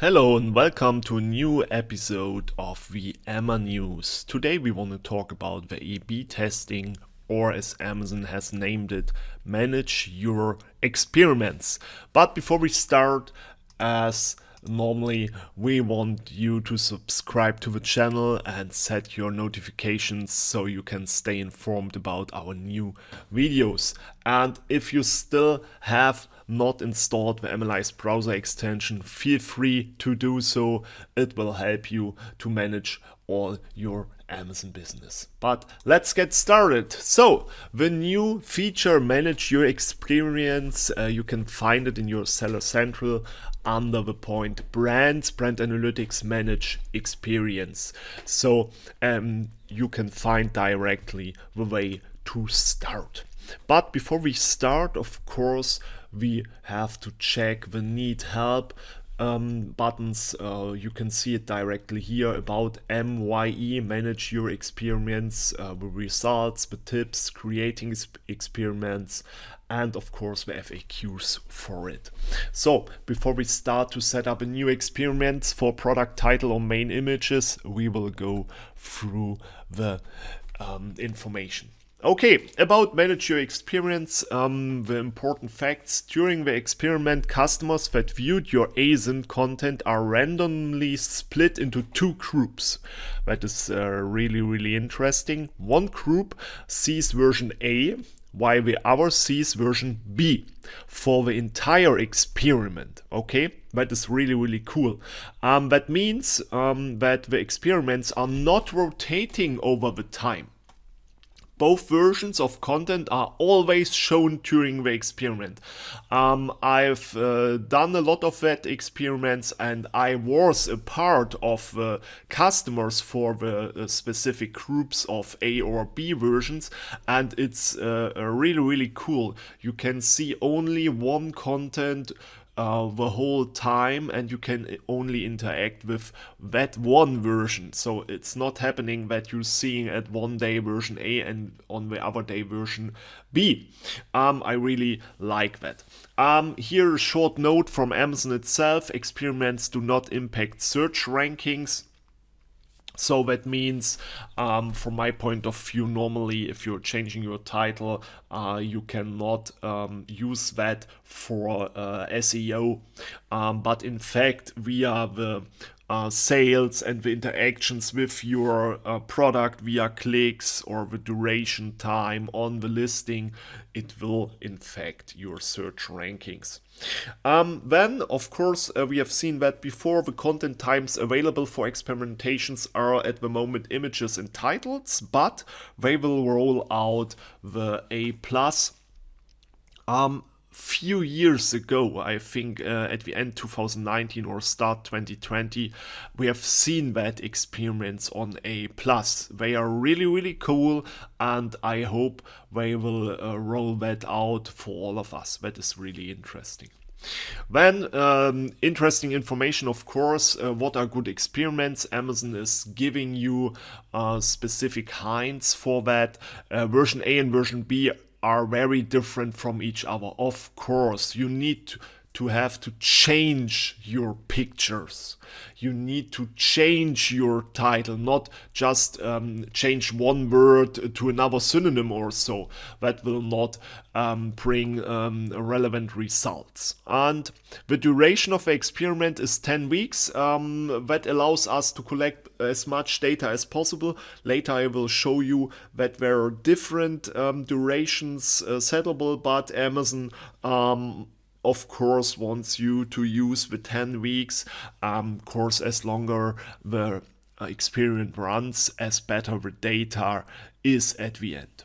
Hello and welcome to a new episode of the AMAnews. Today we want to talk about the A/B testing, or as Amazon has named it, manage your experiments. But before we start, as normally, we want you to subscribe to the channel and set your notifications so you can stay informed about our new videos. And if you still have not installed the AMALYZE browser extension, feel free to do so. It will help you to manage all your Amazon business. But let's get started. So the new feature, Manage Your Experience, you can find it in your Seller Central under the point Brands, Brand Analytics, Manage Experience. So you can find directly the way to start. But before we start, of course, we have to check the Need Help buttons. You can see it directly here about MYE, Manage Your Experiments, the results, the tips, creating experiments, and of course the FAQs for it. So before we start to set up a new experiment for product title or main images, we will go through the information. Okay, about Manage Your Experience, the important facts. During the experiment, customers that viewed your ASIN content are randomly split into two groups. That is really interesting. One group sees version A, while the other sees version B for the entire experiment. Okay, that is really cool. That means that the experiments are not rotating over the time. Both versions of content are always shown during the experiment. I've done a lot of that experiments, and I was a part of customers for the specific groups of A or B versions, and it's really cool. You can see only one content the whole time, and you can only interact with that one version. So it's not happening that you're seeing at one day version A and on the other day version B. I really like that. Here a short note from Amazon itself: experiments do not impact search rankings. So that means, from my point of view, normally if you're changing your title, you cannot use that for SEO. But in fact, via the sales and the interactions with your product via clicks or the duration time on the listing, it will infect your search rankings. Then, of course, we have seen that before. The content types available for experimentations are at the moment images and titles, but they will roll out the A+. Few years ago, I think at the end 2019 or start 2020, we have seen that experiments on A+. They are really cool, and I hope they will roll that out for all of us. That is really interesting. Then, interesting information, of course, what are good experiments? Amazon is giving you specific hints for that. Version A and version B are very different from each other. Of course, you need to have to change your pictures. You need to change your title, not just change one word to another synonym or so. That will not bring relevant results. And the duration of the experiment is 10 weeks. That allows us to collect as much data as possible. Later I will show you that there are different durations settable, but Amazon of course wants you to use the 10 weeks. Of course, as longer the experiment runs, as better the data is at the end.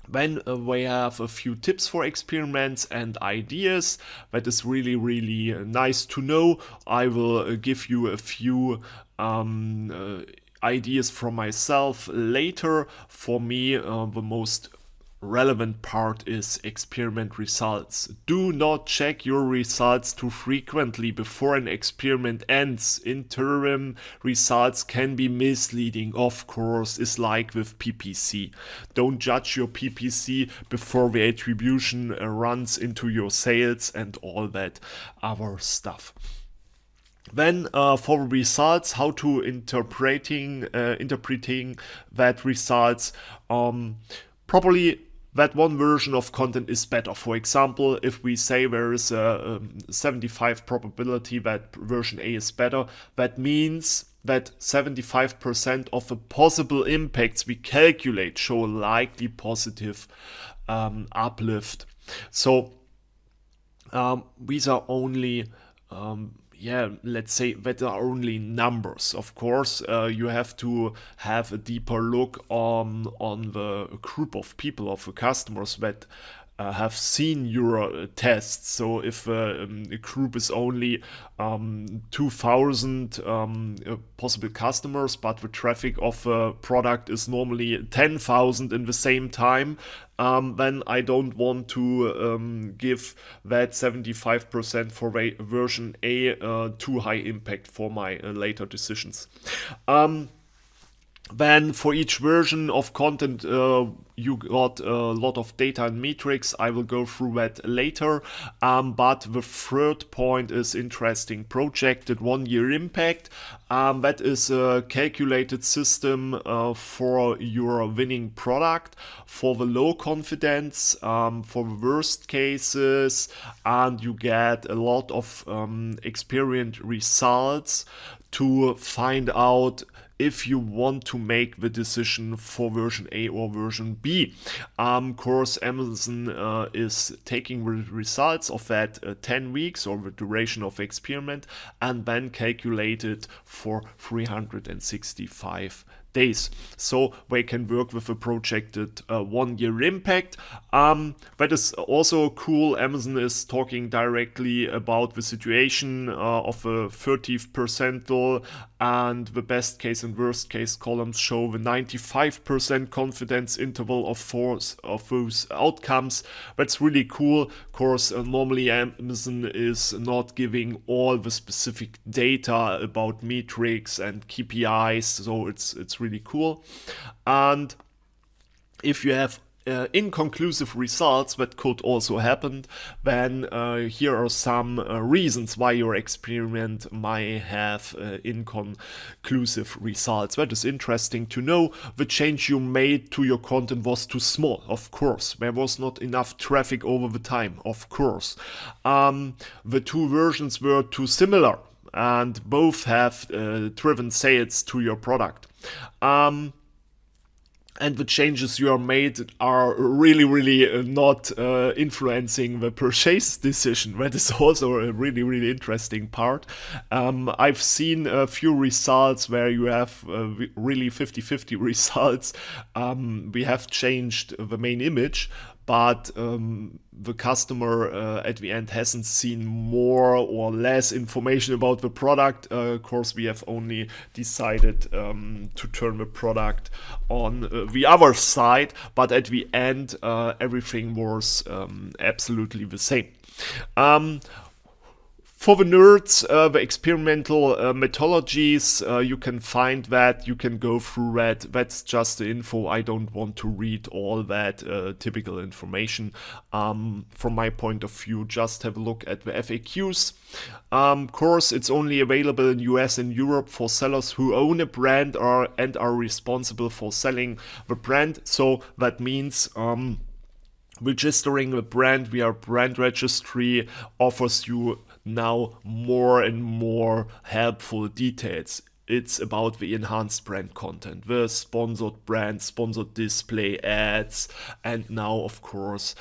Then we have a few tips for experiments and ideas. That is really nice to know. I will give you a few ideas from myself later. For me, the most relevant part is experiment results. Do not check your results too frequently before an experiment ends. Interim results can be misleading, of course, is like with PPC. Don't judge your PPC before the attribution runs into your sales and all that other stuff. Then for results, how to interpreting that results, probably that one version of content is better. For example, if we say there is a 75 probability that version A is better, that means that 75% of the possible impacts we calculate show likely positive uplift. So these are only let's say that are only numbers. Of course, you have to have a deeper look on the group of people, of the customers that have seen your tests. So if a group is only 2,000 possible customers, but the traffic of a product is normally 10,000 in the same time, then I don't want to give that 75% for version A too high impact for my later decisions. Then for each version of content, you got a lot of data and metrics. I will go through that later. But the third point is interesting. Projected 1 year impact. That is a calculated system for your winning product, for the low confidence, for the worst cases, and you get a lot of experienced results to find out if you want to make the decision for version A or version B. Of course, Amazon is taking the results of that 10 weeks or the duration of experiment and then calculate it for 365 days. So they can work with a projected 1 year impact. That is also cool. Amazon is talking directly about the situation of a 30th percentile, and the best case and worst case columns show the 95% confidence interval of those outcomes. That's really cool. Of course, normally Amazon is not giving all the specific data about metrics and KPIs, so it's really cool. And if you have inconclusive results, that could also happen, then here are some reasons why your experiment might have inconclusive results. That is interesting to know. The change you made to your content was too small, of course. There was not enough traffic over the time, of course. The two versions were too similar, and both have driven sales to your product. And the changes you are made are really not influencing the purchase decision. That is also a really interesting part. I've seen a few results where you have really 50-50 results. We have changed the main image, but the customer at the end hasn't seen more or less information about the product. Of course, we have only decided to turn the product on the other side, but at the end everything was absolutely the same. For the nerds, the experimental methodologies, you can find that, you can go through that. That's just the info. I don't want to read all that typical information. From my point of view, just have a look at the FAQs. Of course, it's only available in US and Europe for sellers who own a brand and are responsible for selling the brand. So that means registering the brand via brand registry offers you now more and more helpful details. It's about the enhanced brand content, the sponsored brand, sponsored display ads, and now, of course,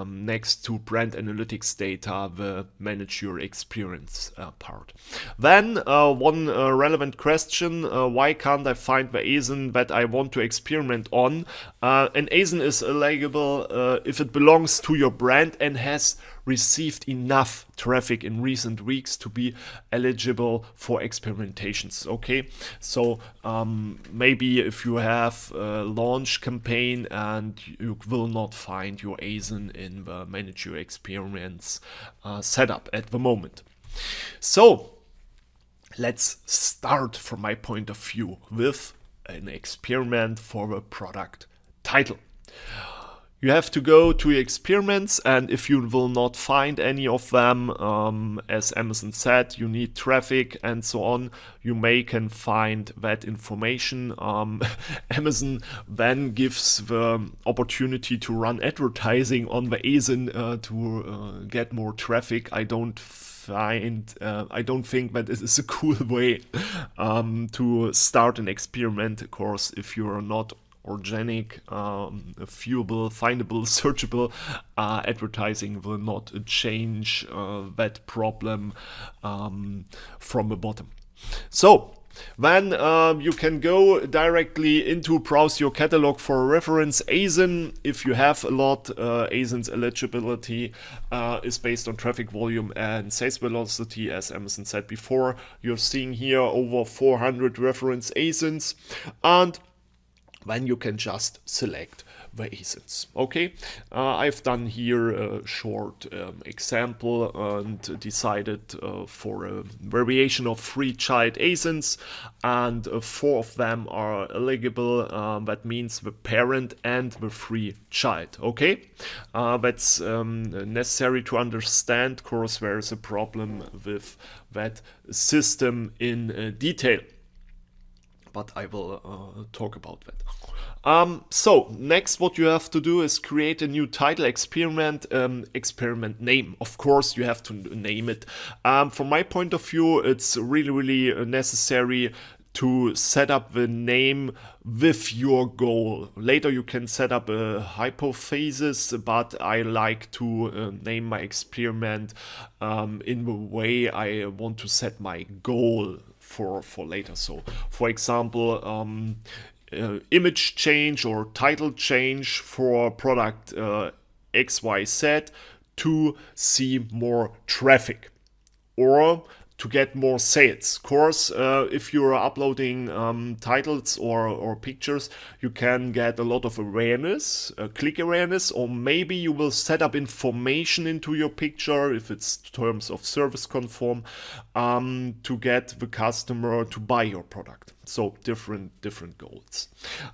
next to brand analytics data, the manage your experience part. Then one relevant question, why can't I find the ASIN that I want to experiment on? An ASIN is eligible if it belongs to your brand and has received enough traffic in recent weeks to be eligible for experimentations. Okay, so maybe if you have a launch campaign and you will not find your ASIN in the manage your experience setup at the moment. So let's start from my point of view with an experiment for a product title. You have to go to your experiments, and if you will not find any of them, as Amazon said, you need traffic and so on, you may can find that information. Amazon then gives the opportunity to run advertising on the ASIN to get more traffic. I don't think that it is a cool way to start an experiment. Of course, if you are not organic, viewable, findable, searchable, advertising will not change that problem from the bottom. So then you can go directly into browse your catalog for a reference. ASIN, if you have a lot, ASIN's eligibility is based on traffic volume and sales velocity, as Amazon said before. You're seeing here over 400 reference ASINs, and then you can just select the ASINs. Okay, I've done here a short example and decided for a variation of 3 child ASINs, and 4 of them are eligible. That means the parent and the free child. Okay, that's necessary to understand. Of course, there is a problem with that system in detail, but I will talk about that. So next what you have to do is create a new title, experiment, experiment name. Of course you have to name it. From my point of view, it's really necessary to set up the name with your goal. Later you can set up a hypothesis, but I like to name my experiment in the way I want to set my goal for later. So for example, image change or title change for product XYZ to see more traffic or to get more sales. Of course, if you're uploading titles or pictures, you can get a lot of awareness, click awareness, or maybe you will set up information into your picture if it's terms of service conform, to get the customer to buy your product. So different goals.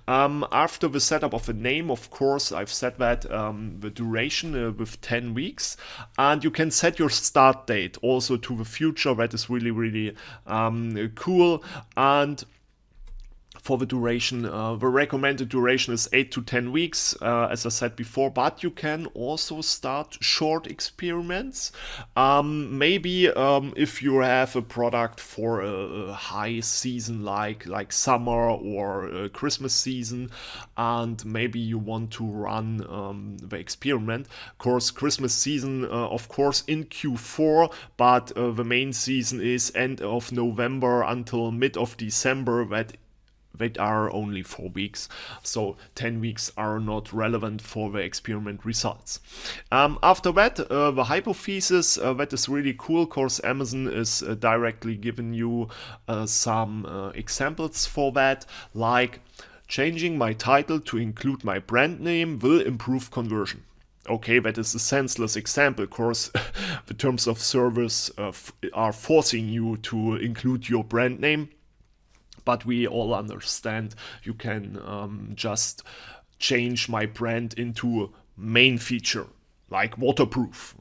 After the setup of a name, of course, I've set that the duration with 10 weeks, and you can set your start date also to the future. That is really cool. And for the duration, the recommended duration is 8 to 10 weeks, as I said before, but you can also start short experiments. Maybe if you have a product for a high season like summer or Christmas season, and maybe you want to run the experiment. Of course, Christmas season, of course, in Q4, but the main season is end of November until mid of December. That are only 4 weeks, so 10 weeks are not relevant for the experiment results. After that, the hypothesis, that is really cool. Of course, Amazon is directly giving you some examples for that, like changing my title to include my brand name will improve conversion. Okay, that is a senseless example. Of course, the terms of service are forcing you to include your brand name. But we all understand you can just change my brand into a main feature, like waterproof,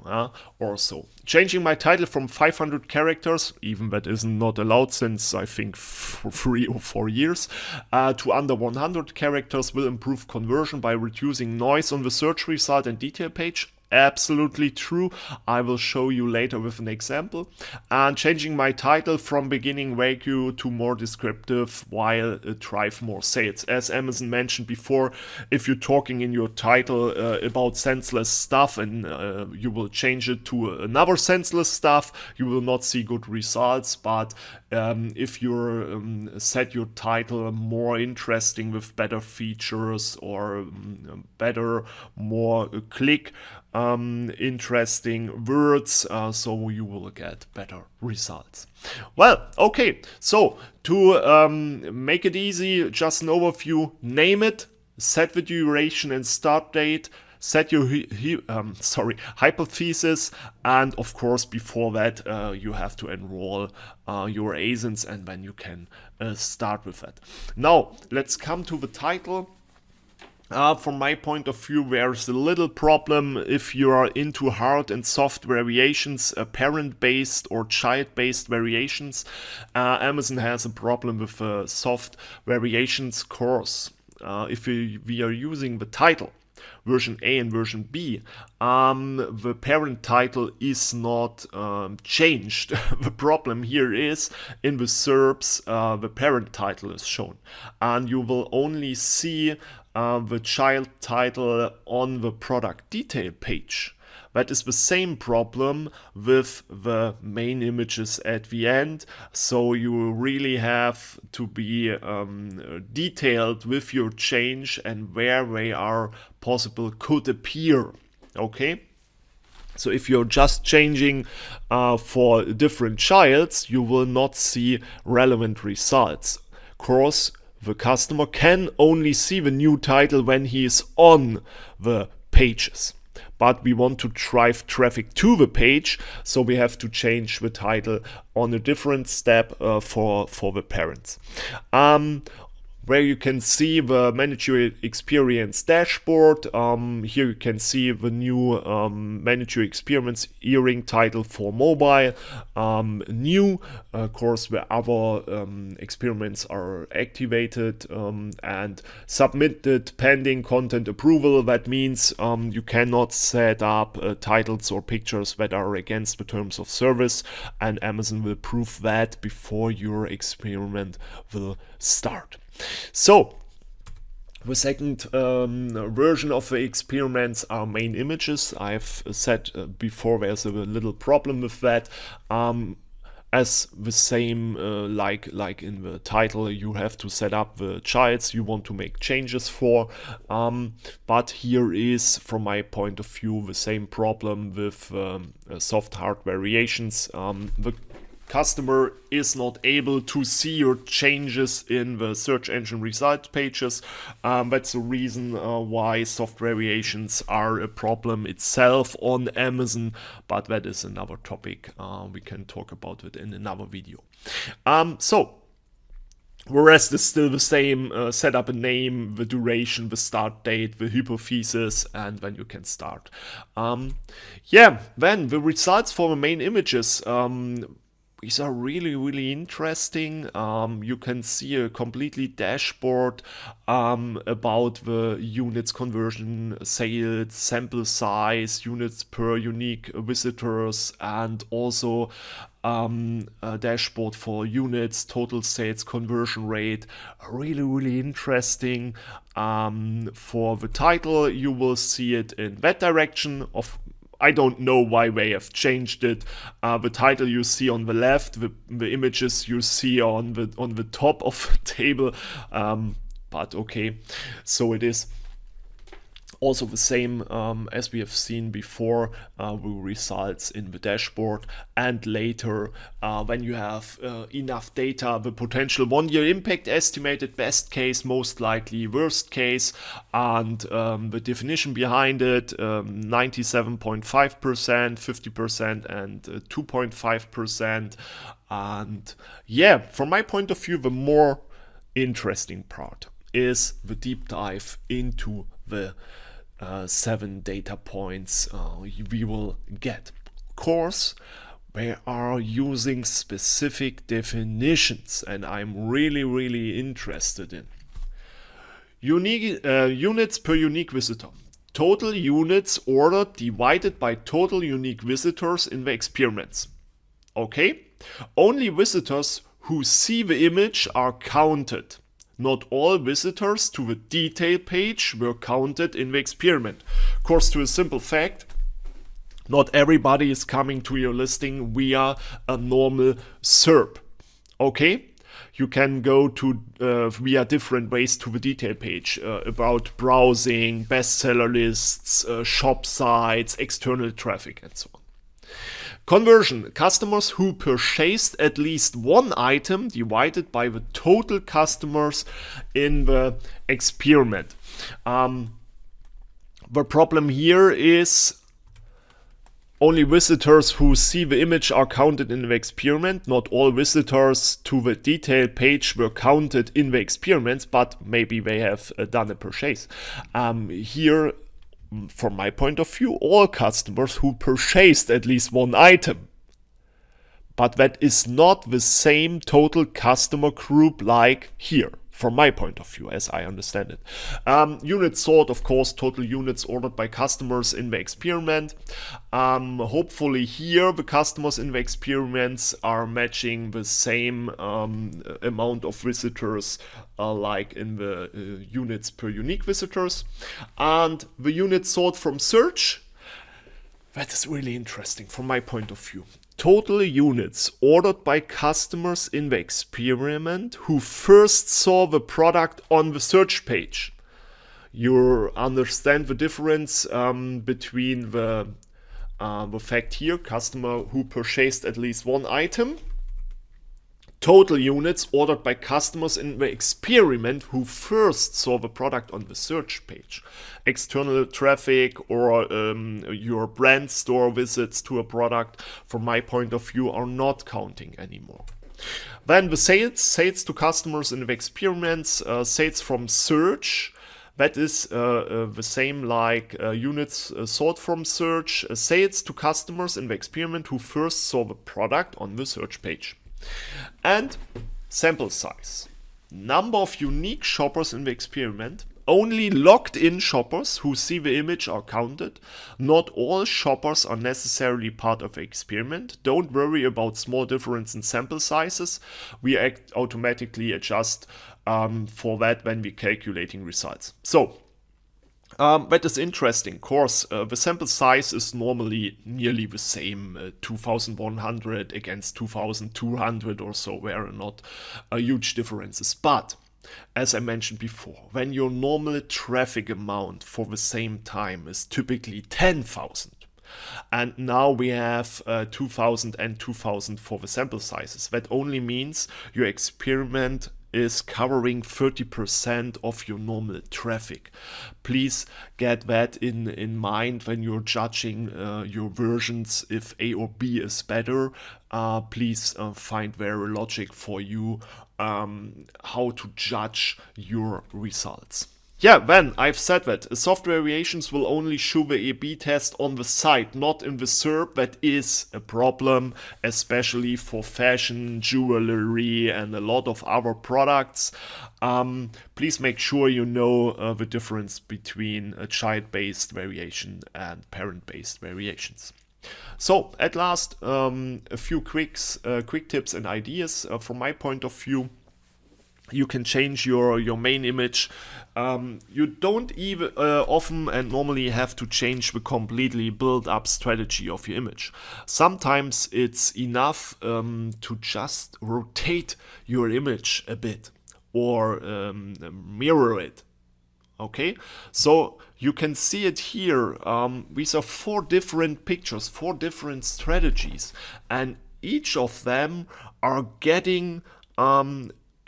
or so. Changing my title from 500 characters, even that is not allowed since I think for 3 or 4 years, to under 100 characters will improve conversion by reducing noise on the search result and detail page. Absolutely true. I will show you later with an example. And changing my title from beginning vague to more descriptive while drive more sales. As Amazon mentioned before, if you're talking in your title about senseless stuff and you will change it to another senseless stuff, you will not see good results. But if you set your title more interesting with better features or better, more click interesting words, so you will get better results. Well, okay, so to make it easy, just an overview: name it, set the duration and start date, set your hypothesis, and of course before that you have to enroll your ASINs, and then you can start with that. Now let's come to the title. From my point of view, there's a little problem if you are into hard and soft variations, parent-based or child-based variations. Amazon has a problem with soft variations course. If we are using the title, version A and version B, the parent title is not changed. The problem here is in the SERPs, the parent title is shown, and you will only see the child title on the product detail page. That is the same problem with the main images at the end, so you really have to be detailed with your change and where they are possible could appear. Okay? So if you're just changing for different childs, you will not see relevant results. Of course, the customer can only see the new title when he is on the pages. But we want to drive traffic to the page, so we have to change the title on a different step for the parents. Where you can see the manager experience dashboard. Here you can see the new manager experience earring title for mobile. New, of course, where other experiments are activated and submitted pending content approval. That means you cannot set up titles or pictures that are against the terms of service, and Amazon will prove that before your experiment will start. So, the second version of the experiments are main images. I've said before there's a little problem with that. As the same like in the title, you have to set up the childs you want to make changes for. But here is, from my point of view, the same problem with soft hard variations. The customer is not able to see your changes in the search engine result pages. That's the reason why soft variations are a problem itself on Amazon, but that is another topic. We can talk about it in another video. So the rest is still the same. Set up a name, the duration, the start date, the hypothesis, and then you can start. Then the results for the main images. These are really interesting. You can see a completely dashboard about the units conversion, sales, sample size, units per unique visitors, and also a dashboard for units, total sales, conversion rate. Really interesting. For the title, you will see it in that direction. I don't know why they have changed it. The title you see on the left, the images you see on the top of the table. But okay, so it is. Also the same as we have seen before, will results in the dashboard, and later when you have enough data, the potential 1-year impact estimated, best case, most likely, worst case, and the definition behind it, 97.5%, 50%, and 2.5%. And yeah, from my point of view, the more interesting part is the deep dive into the 7 data points we will get. Of course, they are using specific definitions, and I'm really interested in. Unique units per unique visitor. Total units ordered divided by total unique visitors in the experiments. Okay? Only visitors who see the image are counted. Not all visitors to the detail page were counted in the experiment. Of course, to a simple fact, not everybody is coming to your listing via a normal SERP. Okay? You can go to via different ways to the detail page about browsing, bestseller lists, shop sites, external traffic, and so on. Conversion: customers who purchased at least one item divided by the total customers in the experiment. The problem here is Only visitors who see the image are counted in the experiment. Not all visitors to the detailed page were counted in the experiment, but maybe they have done a purchase. Here, from my point of view, all customers who purchased at least one item. But that is not the same total customer group like here, from my point of view, as I understand it. Units sold, of course, total units ordered by customers in the experiment. Hopefully here the customers in the experiments are matching the same amount of visitors like in the units per unique visitors. And the units sold from search, that is really interesting from my point of view. Total units ordered by customers in the experiment who first saw the product on the search page. You understand the difference between the fact here, customer who purchased at least one item. Total units ordered by customers in the experiment who first saw the product on the search page. External traffic or your brand store visits to a product, from my point of view, are not counting anymore. Then the sales to customers in the experiments, sales from search. That is the same like units sold from search, sales to customers in the experiment who first saw the product on the search page. And sample size. Number of unique shoppers in the experiment. Only logged in shoppers who see the image are counted. Not all shoppers are necessarily part of the experiment. Don't worry about small difference in sample sizes. We automatically adjust for that when we're calculating results. So that is interesting. Of course, the sample size is normally nearly the same, 2100 against 2200 or so, there are not huge differences. But as I mentioned before, when your normal traffic amount for the same time is typically 10,000, and now we have 2000 and 2000 for the sample sizes, that only means your experiment is covering 30% of your normal traffic. Please get that in mind when you're judging your versions. If A or B is better, please find very logic for you how to judge your results. Yeah, then I've said that soft variations will only show the A/B test on the site, not in the SERP. That is a problem, especially for fashion, jewelry, and a lot of other products. Please make sure you know the difference between a child-based variation and parent-based variations. So at last, a few quick tips and ideas from my point of view. You can change your main image. You don't even often and normally have to change the completely build-up strategy of your image. Sometimes it's enough to just rotate your image a bit or mirror it. Okay, so you can see it here. These are 4 different pictures, 4 different strategies, and each of them are getting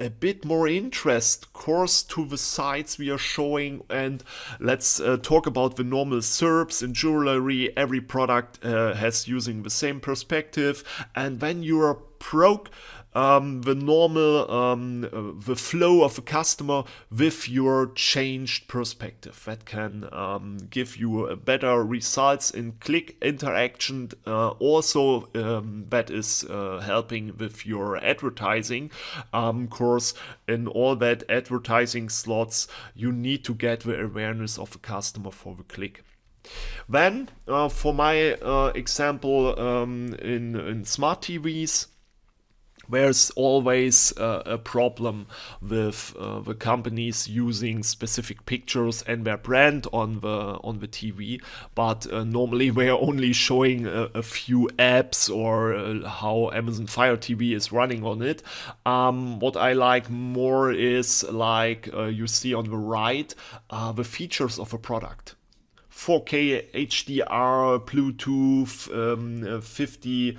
a bit more interest, course, to the sites we are showing. And let's talk about the normal SERPs in jewelry. Every product has using the same perspective, and when you are the normal, the flow of a customer with your changed perspective. That can give you a better results in click interaction. Also, that is helping with your advertising. Of course, in all that advertising slots, you need to get the awareness of a customer for the click. Then, for my example, in smart TVs, there's always a problem with the companies using specific pictures and their brand on the TV, but normally we're only showing a few apps or how Amazon Fire TV is running on it. What I like more is like you see on the right the features of a product. 4K HDR, Bluetooth, 50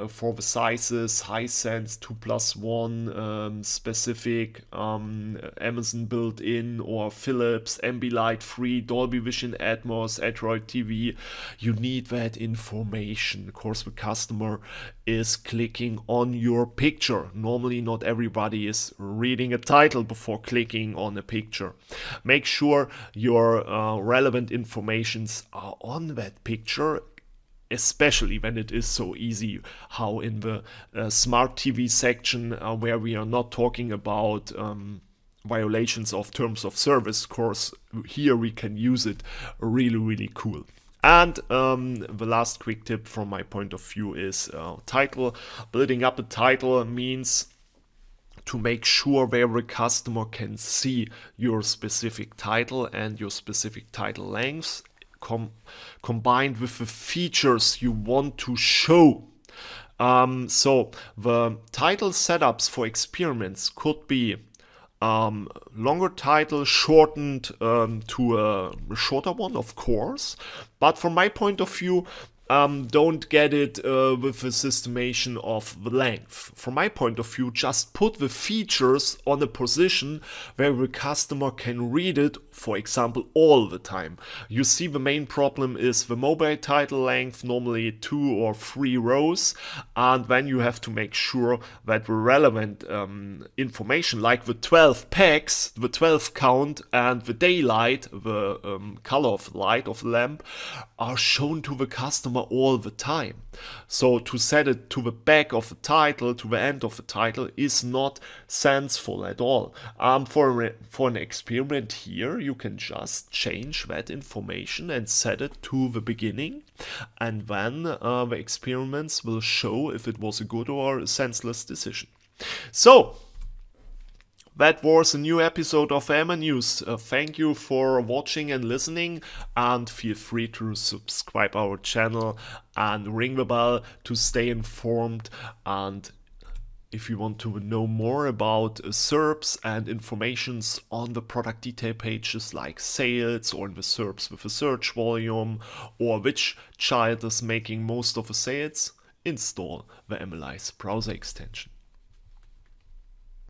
for the sizes, Hisense 2+1, specific, Amazon built-in, or Philips, Ambilight free, Dolby Vision Atmos, Android TV. You need that information. Of course, the customer is clicking on your picture. Normally, not everybody is reading a title before clicking on a picture. Make sure your relevant informations are on that picture, especially when it is so easy how in the smart TV section, where we are not talking about violations of terms of service. Of course, here we can use it really cool. And the last quick tip from my point of view is title. Building up a title means to make sure where the customer can see your specific title and your specific title length combined with the features you want to show. So the title setups for experiments could be longer title shortened to a shorter one, of course. But from my point of view, don't get it with a systemation of the length. From my point of view, just put the features on a position where the customer can read it, for example, all the time. You see, the main problem is the mobile title length, normally 2 or 3 rows, and then you have to make sure that the relevant information, like the 12 packs, the 12 count, and the daylight, the color of the light of the lamp, are shown to the customer all the time. So to set it to the back of the title, to the end of the title, is not sensible at all. For an experiment here, you can just change that information and set it to the beginning, and then the experiments will show if it was a good or a senseless decision. So that was a new episode of AMAnews. Thank you for watching and listening, and feel free to subscribe our channel and ring the bell to stay informed. And if you want to know more about SERPs and informations on the product detail pages like sales, or in the SERPs with a search volume, or which child is making most of the sales, install the AMALYZE browser extension.